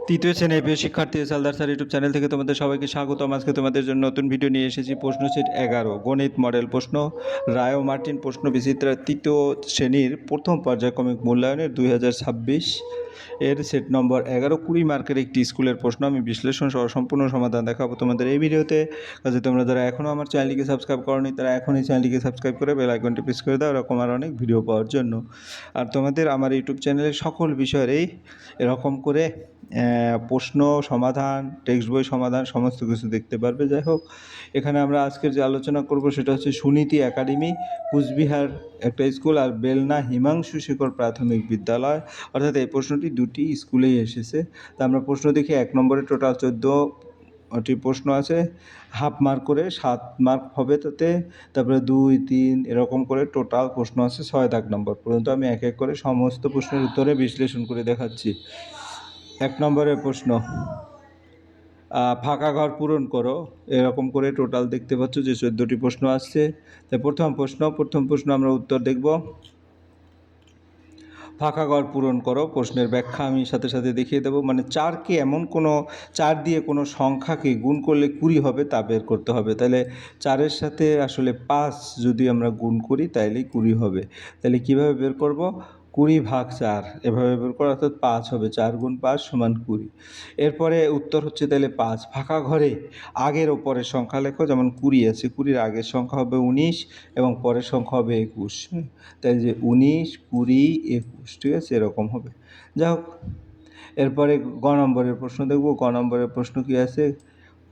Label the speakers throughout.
Speaker 1: তৃতীয় শ্রেণীর প্রিয় শিক্ষার্থী সালদার স্যার ইউটিউব চ্যানেল থেকে তোমাদের সবাইকে স্বাগতম। আজকে তোমাদের জন্য নতুন ভিডিও নিয়ে এসেছি। প্রশ্ন সেট 11 গণিত মডেল প্রশ্ন, রায় ও মার্টিন প্রশ্ন বিচিত্রা তৃতীয় শ্রেণীর প্রথম পর্যায়ক্রমিক মূল্যায়নের 2026 এর সেট নম্বর 11 20 মার্কের একটি স্কুলের প্রশ্ন। আমি বিশ্লেষণ সহ সম্পূর্ণ সমাধান দেখাবো তোমাদের এই ভিডিওতে। কাজে তোমরা যারা এখনও আমার চ্যানেলটিকে সাবস্ক্রাইব করোনি তারা এখনই চ্যানেলটিকে সাবস্ক্রাইব করে বেল আইকনটি প্রেস করে দাও এরকম আর অনেক ভিডিও পাওয়ার জন্য। আর তোমাদের আমার ইউটিউব চ্যানেলের সকল বিষয়ের এরকম করে প্রশ্ন সমাধান, টেক্সট বই সমাধান সমস্ত কিছু দেখতে পারবে। যাই হোক, এখানে আমরা আজকের যে আলোচনা করব সেটা হচ্ছে সুনীতি একাডেমি, কুচবিহার একটা স্কুল, আর বেলনা হিমাংশু শেখর প্রাথমিক বিদ্যালয়। অর্থাৎ এই প্রশ্নটি দুটি স্কুলেই এসেছে। তা আমরা প্রশ্ন দেখি। 1 নম্বরে টোটাল 14টি প্রশ্ন আছে, হাফ মার্ক করে 7 মার্ক হবে তাতে। তারপরে 2, 3 এরকম করে টোটাল প্রশ্ন আছে 6 দাগ নম্বর পর্যন্ত। আমি এক এক করে সমস্ত প্রশ্নের উত্তরে বিশ্লেষণ করে দেখাচ্ছি। 1 নম্বরের প্রশ্ন, ফাঁকা ঘর পূরণ করো। এরকম করে টোটাল দেখতে পাচ্ছ যে 14টি প্রশ্ন আসছে। তাই প্রথম প্রশ্ন আমরা উত্তর দেখব। ফাঁকা ঘর পূরণ করো। প্রশ্নের ব্যাখ্যা আমি সাথে সাথে দেখিয়ে দেবো। মানে 4কে এমন কোনো 4 দিয়ে কোনো সংখ্যাকে গুণ করলে 20 হবে তা বের করতে হবে। তাহলে 4-এর সাথে আসলে 5 যদি আমরা গুণ করি তাইলেই 20 হবে। তাহলে কীভাবে বের করব? 20/4 এভাবে বের করা, অর্থাৎ 5 হবে। 4 × 5 = 20। এরপরে উত্তর হচ্ছে তাহলে 5। ফাঁকা ঘরে আগের ও পরের সংখ্যা লেখো। যেমন 20 আছে, 20-র আগের সংখ্যা হবে 19 এবং পরের সংখ্যা হবে 21। তাই যে 19, 20, 21, ঠিক আছে, এরকম হবে। যাই হোক, এরপরে গ নম্বরের প্রশ্ন দেখব। গ নম্বরের প্রশ্ন কী আছে?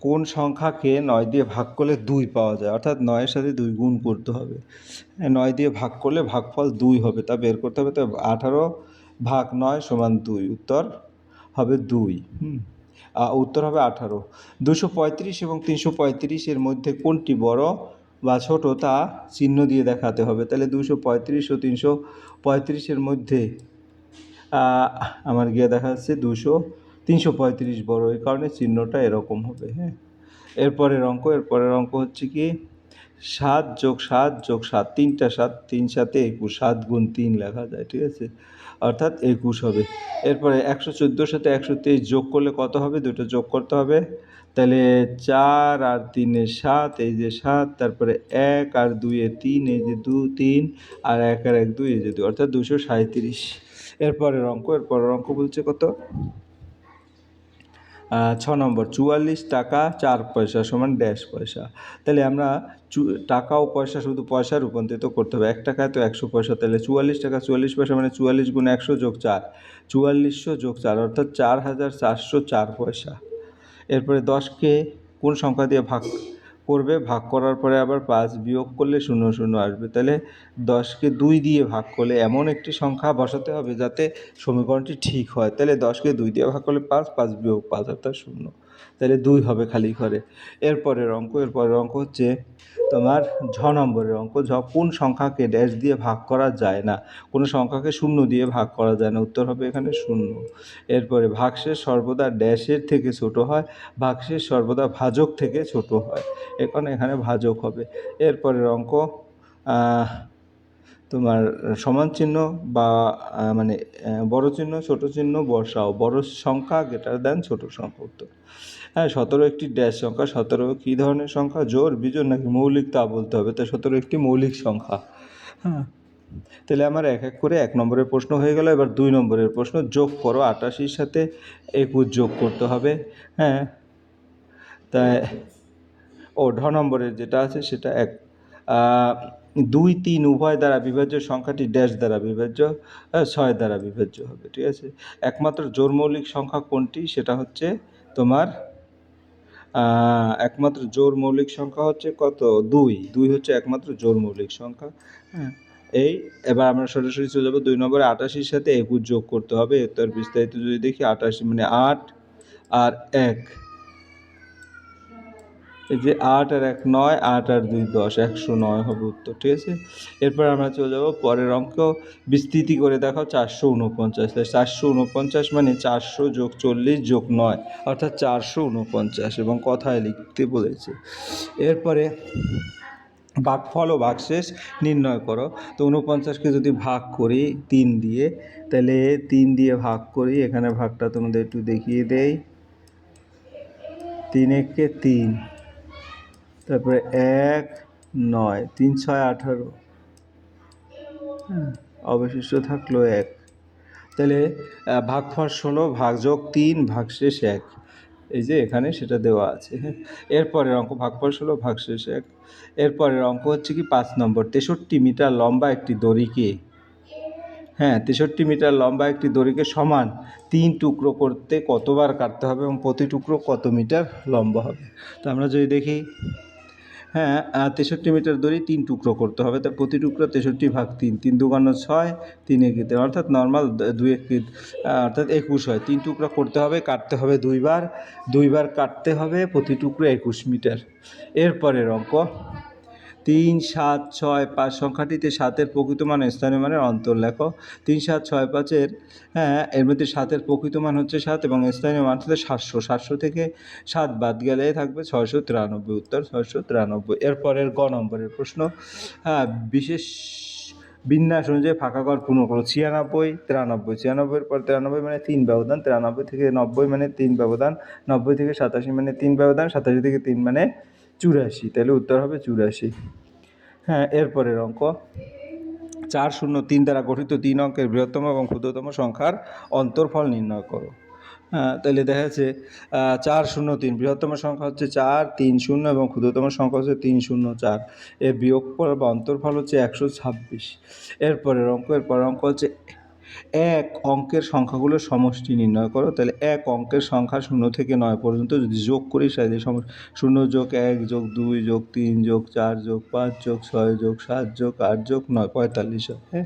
Speaker 1: কোন সংখ্যাকে 9 দিয়ে ভাগ করলে 2 পাওয়া যায়? অর্থাৎ 9-এর সাথে 2 গুণ করতে হবে। 9 দিয়ে ভাগ করলে ভাগফল 2 হবে, তা বের করতে হবে। তো 18/9 = 2, উত্তর হবে 2। উত্তর হবে 18। 235 এবং 335 এর মধ্যে কোনটি বড় বা ছোট তা চিহ্ন দিয়ে দেখাতে হবে। তাহলে 235 ও 335 এর মধ্যে আমার গিয়ে দেখা যাচ্ছে 335 বড়, এই কারণে চিহ্নটা এরকম হবে। হ্যাঁ, এরপরের অঙ্ক হচ্ছে কি 7 + 7 + 7, 3টা 7, 3 × 7 = 21, 7 × 3 লেখা যায়, ঠিক আছে, অর্থাৎ 21 হবে। এরপরে 114-র সাথে 123 যোগ করলে কত হবে? দুটো যোগ করতে হবে। তাহলে 4 আর 3 এ 7, এই যে 7, তারপরে 1 আর 2 এ 3, এই যে 2 3, আর 1 আর 1 2, এই যে 2, অর্থাৎ 237। এরপরের অঙ্ক বলছে কত? 6 নম্বর, 44 টাকা 4 পয়সা সমান ড্যাশ পয়সা। তাহলে আমরা টাকা ও পয়সা, শুধু পয়সা রূপান্তরিত করতে হবে। 1 টাকায় তো 100 পয়সা, তাহলে 44 টাকা 44 পয়সা মানে 44 × 100 + 4, 4400 + 4, অর্থাৎ 4404 পয়সা। এরপরে 10কে কোন সংখ্যা দিয়ে ভাগ করবে? ভাগ করার পরে আবার 5 বিয়োগ করলে 0 0 আসবে। তাহলে 10কে 2 দিয়ে ভাগ করলে এমন একটি সংখ্যা বসাতে হবে যাতে সমীকরণটি ঠিক হয়। তাহলে 10কে 2 দিয়ে ভাগ করলে 5, 5 বিয়োগ 5 অর্থাৎ 0। তাহলে 2 হবে খালি ঘরে। এরপরের অঙ্ক হচ্ছে তোমার নম্বরের অঙ্ক। কোন সংখ্যাকে ড্যাশ দিয়ে ভাগ করা যায় না? কোনো সংখ্যাকে 0 দিয়ে ভাগ করা যায় না, উত্তর হবে এখানে 0। এরপরে ভাগশেষ সর্বদা ড্যাশের থেকে ছোট হয়, ভাগশেষ সর্বদা ভাজক থেকে ছোট হয়, এখানে ভাজক হবে। এরপরের অঙ্ক তোমার সমান চিহ্ন বা মানে বড় চিহ্ন ছোট চিহ্ন বসাও। বড় সংখ্যা > ছোট সংখ্যা, উত্তর। হ্যাঁ, 17 একটি ড্যাশ সংখ্যা। 17 কী ধরনের সংখ্যা? জোড়, বিজোড় নাকি মৌলিক তা বলতে হবে। তাই 17 একটি মৌলিক সংখ্যা। হ্যাঁ, তাহলে আমার এক এক করে 1 নম্বরের প্রশ্ন হয়ে গেল। এবার 2 নম্বরের প্রশ্ন, যোগ করো। 88-র সাথে 21 যোগ করতে হবে। হ্যাঁ, তাই নম্বরের যেটা আছে সেটা 2, 3 উভয় দ্বারা বিভাজ্য সংখ্যাটি ড্যাশ দ্বারা বিভাজ্য, 6 দ্বারা বিভাজ্য হবে, ঠিক আছে। একমাত্র জোড় মৌলিক সংখ্যা কোনটি? সেটা হচ্ছে তোমার একমাত্র জোড় মৌলিক সংখ্যা হচ্ছে কত? 2 হচ্ছে একমাত্র জোড় মৌলিক সংখ্যা। হ্যাঁ, এবার আমরা সরাসরি চলে যাবো 2 নম্বরে। 88-র সাথে 21 যোগ করতে হবে। তার বিস্তারিত যদি দেখি, 88 মানে 8 আর 1, এই যে 8 আর 1 9, 8 আর 2 10, 109 হবে উত্তর, ঠিক আছে। এরপর আমরা চলে যাব পরের অঙ্ক। বিস্তৃতি করে দেখাও 449। তাই 449 মানে 400 + 40 + 9, অর্থাৎ 449, এবং কথায় লিখতে বলেছে। এরপরে ভাগফল ও ভাগশেষ নির্ণয় করো। তো 49কে যদি ভাগ করি 3 দিয়ে, তাহলে 3 দিয়ে ভাগ করি, এখানে ভাগটা তোমাদের একটু দেখিয়ে দেই। 3 একে 3, তারপরে 1 9, 3 6 18, অবশিষ্ট থাকলো 1। তাহলে ভাগফল 16, ভাগযোগ 3, ভাগশেষ 1। এই যে এখানে সেটা দেওয়া আছে। হ্যাঁ, এরপরের অঙ্ক ভাগফল 16, ভাগশেষ 1। এরপরের অঙ্ক হচ্ছে কি 5 নম্বর, 63 মিটার লম্বা একটি দড়িকে, 63 মিটার লম্বা একটি দড়িকে সমান 3 টুকরো করতে কতবার কাটতে হবে এবং প্রতি টুকরো কত মিটার লম্বা হবে। তো আমরা যদি দেখি, 63 মিটার দড়ি 3 টুকরো করতে হবে, তার প্রতি টুকরো 63 ভাগ 3, 3 দুগুণ 6, 3 একে 3, অর্থাৎ নর্মাল 2 একে অর্থাৎ 21 হয়। 3 টুকরো করতে হবে, কাটতে হবে 2বার কাটতে হবে, প্রতি টুকরো 21 মিটার। এরপরের অঙ্ক 3 7 6 5 সংখ্যাটিতে 7-এর প্রকৃত মান স্থানীয় মানের অন্তর লেখো। 3 7 6 5-এর এর মধ্যে 7-এর প্রকৃত মান হচ্ছে 7 এবং স্থানীয় মান হচ্ছে 700। 700 থেকে 7 বাদ গেলে থাকবে 693, উত্তর 693। এরপরের গ নম্বরের প্রশ্ন, বিশেষ বিন্যাস অনুযায়ী ফাঁকা ঘর পূর্ণ করো। 96 93, 96-এর পর 93 মানে 3 ব্যবধান, 93 থেকে 90 মানে 3 ব্যবধান, 90 থেকে 87 মানে 3 ব্যবধান, 87 থেকে 3 মানে 84, তাহলে উত্তর হবে 84। এরপরের অঙ্ক 4 0 3 দ্বারা গঠিত 3 অঙ্কের বৃহত্তম এবং ক্ষুদ্রতম সংখ্যার অন্তর্ফল নির্ণয় করো। তাহলে দেখা যাচ্ছে 4 0 3, বৃহত্তম সংখ্যা হচ্ছে 4 3 0 এবং ক্ষুদ্রতম সংখ্যা হচ্ছে 3 0 4, এর বিয়োগফল বা অন্তর্ফল হচ্ছে 126। এরপরের অঙ্ক হচ্ছে এক অঙ্কের সংখ্যাগুলোর সমষ্টি নির্ণয় করো। তাহলে এক অঙ্কের সংখ্যা 0 থেকে 9 পর্যন্ত যদি যোগ করি, তাহলে 0 যোগ 1 যোগ 2 যোগ 3 যোগ 4 যোগ 5 যোগ 6 যোগ 7 যোগ 8 যোগ 9, 45 হয়।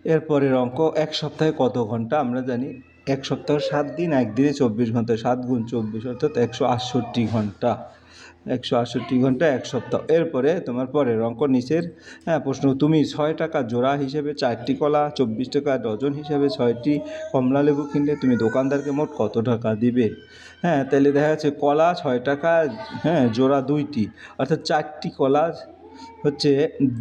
Speaker 1: এরপরের অঙ্ক, এক সপ্তাহে কত ঘন্টা? আমরা জানি 1 সপ্তাহ 7 দিন, একদিনে 24 ঘন্টা, 7 গুণ 24 অর্থাৎ 168 ঘন্টা। 168 ঘন্টা 1 সপ্তাহ। এরপরে তোমার পরের অঙ্ক নিচের প্রশ্ন, তুমি 6 টাকা জোড়া হিসেবে 4টি কলা, 24 টাকা ডজন হিসেবে 6টি কমলা লেবু কিনলে তুমি দোকানদারকে মোট কত টাকা দিবে? তাহলে দেখা যাচ্ছে কলা 6 টাকা, জোড়া 2টি, অর্থাৎ 4টি কলা হচ্ছে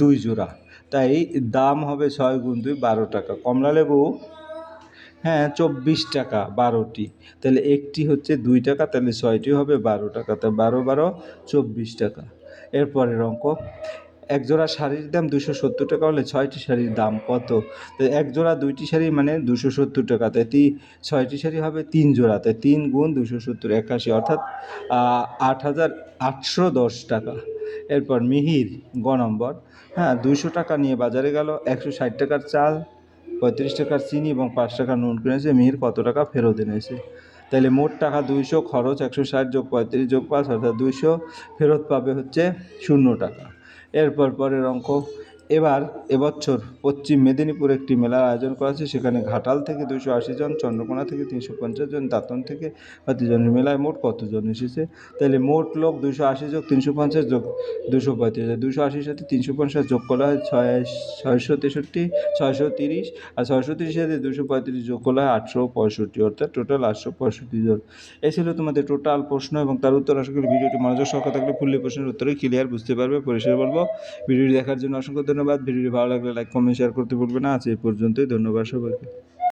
Speaker 1: 2 জোড়া, তাই দাম হবে 6 গুণ 2 12 টাকা। কমলা লেবু 24 টাকা 12টি, তাহলে একটি হচ্ছে 2 টাকা, তাহলে 6টি হবে 12 টাকা, তাই 12 12 24 টাকা। এরপরের অঙ্ক, এক জোড়া শাড়ির দাম 270 টাকা হলে 6টি শাড়ির দাম কত? তো এক জোড়া 2টি শাড়ি মানে 270 টাকা, তাই 6টি শাড়ি হবে 3 জোড়া, তাই 3 গুণ 270 81, অর্থাৎ 8810 টাকা। এরপর মিহির গ নম্বর, 200 টাকা নিয়ে বাজারে গেল, 160 টাকার চাল, 35 টাকার চিনি এবং 5 টাকার নুন কিনেছে, মিহির কত টাকা ফেরত এনেছে? তাহলে মোট টাকা 200, খরচ 160 যোগ 35 যোগ 5, অর্থাৎ 200, ফেরত পাবে হচ্ছে 0 টাকা। এরপর পরের অঙ্ক, এবছর পশ্চিম মেদিনীপুরে একটি মেলার আয়োজন করা হয়েছে, সেখানে ঘাটাল থেকে 280 জন, চন্দ্রকোনা থেকে 350 জন, দাঁতন থেকে 35 জন, মেলায় মোট কতজন এসেছে? তাহলে মোট লোক 280 যোগ 350 যোগ 235, 280-র সাথে 350 যোগ করা হয় 663, 630, আর 630-এর সাথে 235 যোগ করা হয় 865, অর্থাৎ টোটাল 865 জন। এই ছিল তোমাদের টোটাল প্রশ্ন এবং তার উত্তর। আশা করি ভিডিওটি মনোযোগ সহকারে থাকলে ফুললি প্রশ্নের উত্তরই ক্লিয়ার বুঝতে পারবে। পরিষ্কার বলবো, ভিডিওটি দেখার জন্য অসংখ্য ধন্যবাদ। ভিডিওটি ভালো লাগলে লাইক কমেন্ট শেয়ার করতে ভুলবে না। আজ এই পর্যন্তই, ধন্যবাদ সবাইকে।